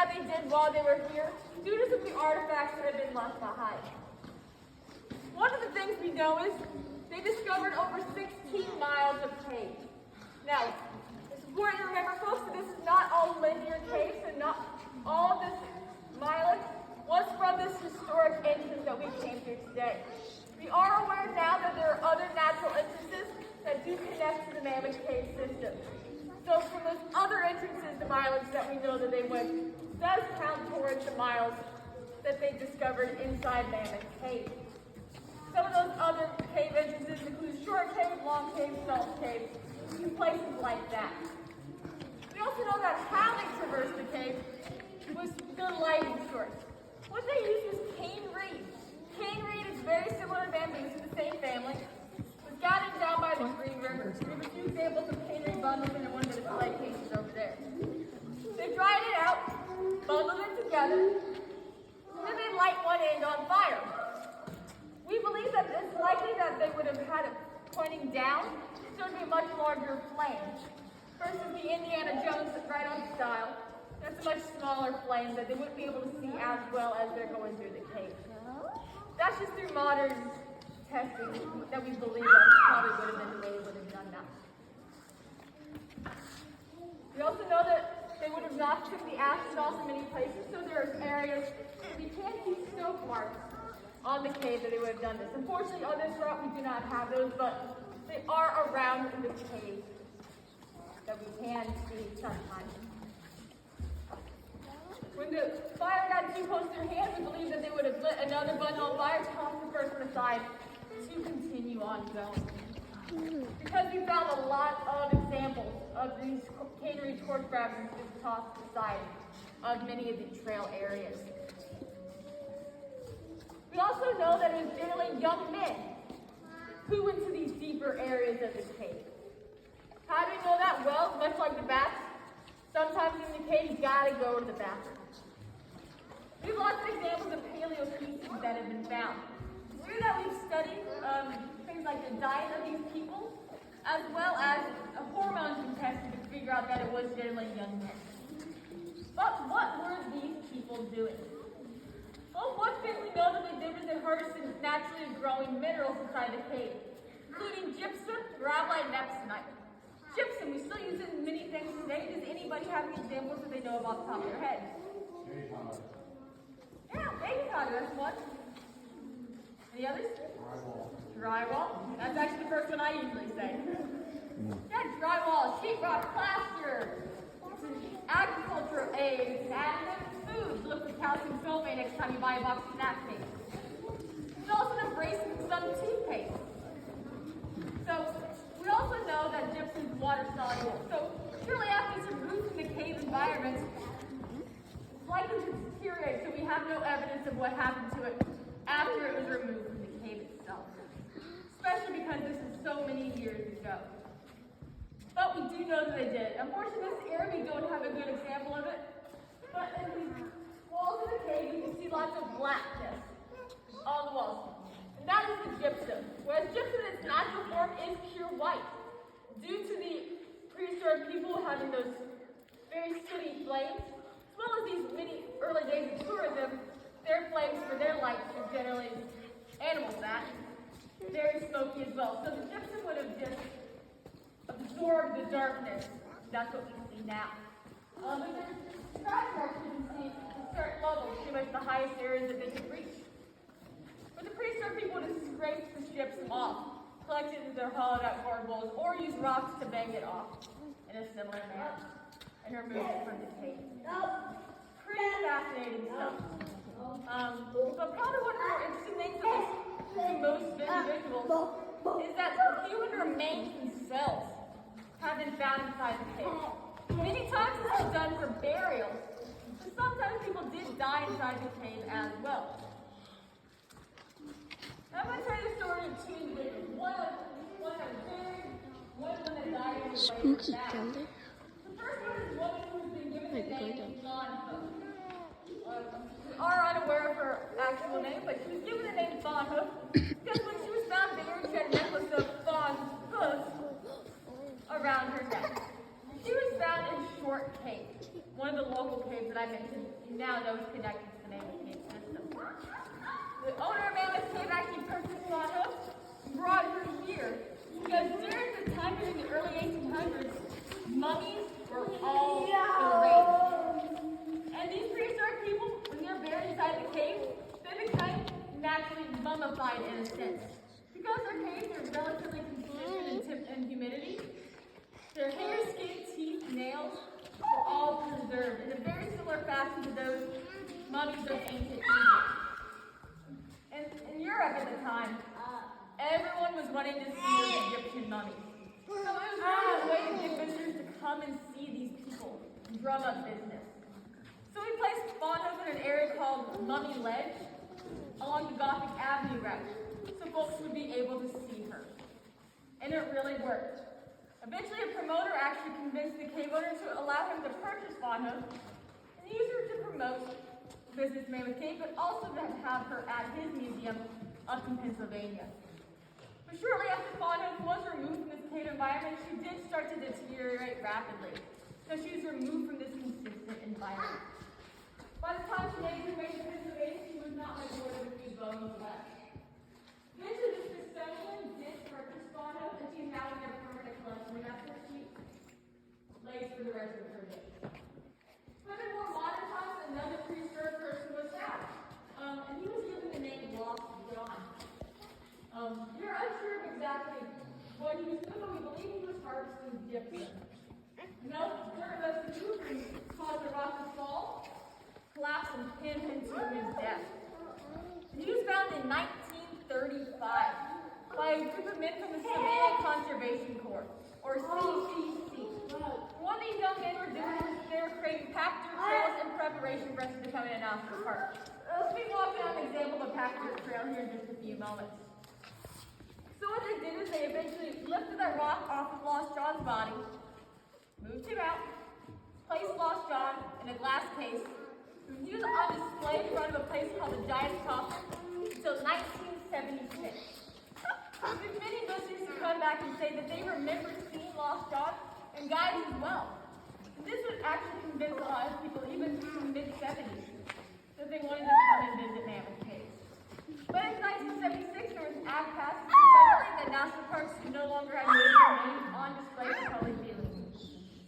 that they did while they were here due to some of the artifacts that have been left behind. One of the things we know is they discovered over 16 miles of cave. Now, it's important to remember, folks, that this is not all linear caves, and not all of this mileage was from this historic entrance that we came through today. We are aware now that there are other natural entrances that do connect to the Mammoth Cave system. So from those other entrances, the mileage that we know that they went does count towards the miles that they discovered inside Mammoth Cave. Some of those other cave entrances include Short Cave, Long Cave, Salt Cave, and places like that. We also know that how they traversed the cave was good lighting source. What they used was cane reed. Cane reed is very similar to bamboo, it's in the same family. It was gathered down by the Green River. We have a few examples of cane reed bundles in one of the display cases over there. They dried it out, bundled it together, and then they light one end on fire. We believe that it's likely that they would have had it pointing down, so it would be a much larger flame. Versus the Indiana Jones right on style, that's a much smaller flame that they wouldn't be able to see as well as they're going through the cave. That's just through modern testing that we believe that probably would have been the way they would have done that. We also know that they would have not took the acid off in many places, so there are areas we can't see snow marks on the cave that they would have done this. Unfortunately, on this route, we do not have those, but they are around in the cave that we can see sometimes. When the fire got too close to their hand, we believe that they would have lit another bundle on fire, tossed the first one aside to continue on going. Because we found a lot of examples of these cannery torch grabbers just tossed aside of many of the trail areas. We also know that it was generally young men who went to these deeper areas of the cave. How do we know that? Well, much like the bats, sometimes in the cave you gotta go to the bathroom. We have lots of examples of paleotheses that have been found. Through that we've studied things like the diet of these people, as well as hormones and tested to figure out that it was generally young men. But what were these people doing? Well, one thing we know that they did was they harvested naturally growing minerals inside the cave, including gypsum, gravelite, and epsonite. Gypsum, we still use it in many things today. Does anybody have any examples that they know of off the top of their head? Yeah, baby powder, that's one. Any others? Drywall. That's actually the first one I usually say. Yeah, drywall, sheetrock, plaster, agricultural aids, additive foods. Look for calcium sulfate next time you buy a box of snack cakes. There's also an abrasive some toothpaste. So we also know that gypsum is water soluble. So surely after it's removed from the cave environment, it's likely to deteriorate. So we have no evidence of what happened to it after it was removed from the cave itself. Especially because this is so many years ago. But we do know that they did. Unfortunately, in this area, we don't have a good example of it. But in the walls of the cave, you can see lots of blackness on the walls. And that is the gypsum. Whereas gypsum in its natural form is pure white. Due to the prehistoric people having those very sooty flames, as well as these many early days of tourism, their flames for their lights were generally animal fat, very smoky as well. So the gypsum would have just absorbed the darkness. That's what we see now. But there's track marks you can see at certain levels, pretty much the highest areas that they could reach. But the prehistoric people would have scraped the gypsum off, collected it into their hollowed out gourd bowls, or used rocks to bang it off in a similar manner and remove it from the cave. Pretty fascinating stuff. But probably one of the more interesting things to most individuals is that the human remains themselves have been found inside the cave. Many times this is done for burial, but sometimes people did die inside the cave as well. I'm going to tell you the story of two individuals. One that was buried, one that died in the Spooky thunder. The first one is a woman who's been given the name Bonhoeffer. We are unaware of her actual name, but she was given the name Bonhoeffer because when she was found buried, she had a necklace of fawn's hoofs around her neck. She was found in Short Cave, one of the local caves that I mentioned and now those connected to the Mammoth Cave system. The owner of Mammoth Cave actually purchased Bonhoeffer and brought her here because during the time during the early 1800s, mummies were all the rage. And these prehistoric people, when they're buried inside the cave, they become naturally mummified in a sense. Because their caves are relatively consistent in humidity, their hair, skin, teeth, nails were all preserved in a very similar fashion to those mummies of ancient Egypt. And in Europe at the time, everyone was wanting to see those Egyptian mummies. So it was really a way to get visitors to come and see these people and drum up business. So we placed Bonhoeffer in an area called Mummy Ledge along the Gothic Avenue route, so folks would be able to see her. And it really worked. Eventually, a promoter actually convinced the cave owner to allow him to purchase Bonhoeffer and use her to promote Business Mammoth Cave, but also to have her at his museum up in Pennsylvania. But shortly after Bonhoeffer was removed from this cave environment, she did start to deteriorate rapidly, so she was removed from this consistent environment. By the time she made her way to Pennsylvania, she was not much more than a few bones left. Eventually, the Smithsonian did purchase Bonhoeffer, and she's now in their permanent collection, and that's where she lays for the rest of her days. But in more modern times, another prehistoric person was found, and he was given the name Lost John. You're unsure of exactly what he was doing, but we believe he was harvesting gypsum. No, during the movement caused the rock to fall, collapse, and pin him to his death. He was found in 1935 by a group of men from the Civilian Conservation Corps, or CCC. What these young men were doing was they were creating pack dirt trails in preparation for us to become an National Park. Let's be walking on an example of a pack dirt trail here in just a few moments. So what they did is they eventually lifted that rock off of Lost John's body, moved him out, placed Lost John in a glass case. He was on display in front of a place called the Giant's Coffin until 1976. There's been many visitors who come back and say that they remember seeing Lost John and guides as well. And this would actually convince a lot of people, even in the mid-70s, that they wanted to come and visit Mammoth Cave. But in 1976, there was an act passed federally that national parks could no longer have native names on display for public viewing.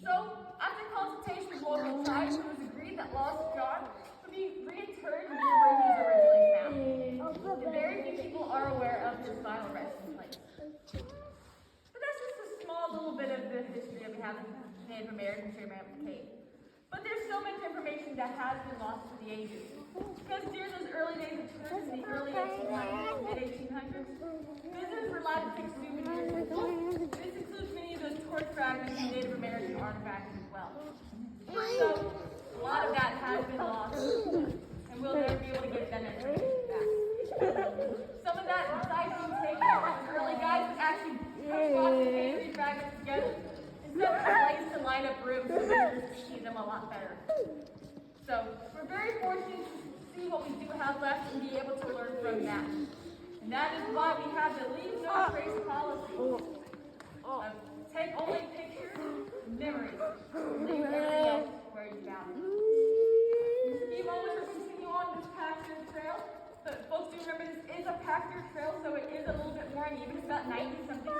So, after consultation with local tribes, it was agreed that Lost John would be reinterred near where he was originally found. And very few people are aware of his final resting place. But that's just a small little bit of the history that we have in Native American Mammoth Cave. But there's so much information that has been lost to the ages. Because during those early days of tourism in the early 1800s, mid-1800s, visitors were allowed to take souvenirs with them. This includes many of those torch fragments and Native American artifacts as well. So, a lot of that has been lost, and we'll never be able to get that information back. Some of that sightseeing taken from early guides would actually put lots of history fragments together instead of a place to line up rooms so visitors could see them a lot better. So, we're very fortunate to see what we do have left and be able to learn from that. And that is why we have the Leave No Trace policy. Take only pictures, memories, leave everything else where you found it. In just a few moments, we'll continue on this pack dirt trail. But folks do remember this is a pack dirt trail, so it is a little bit more uneven. It's about 90-something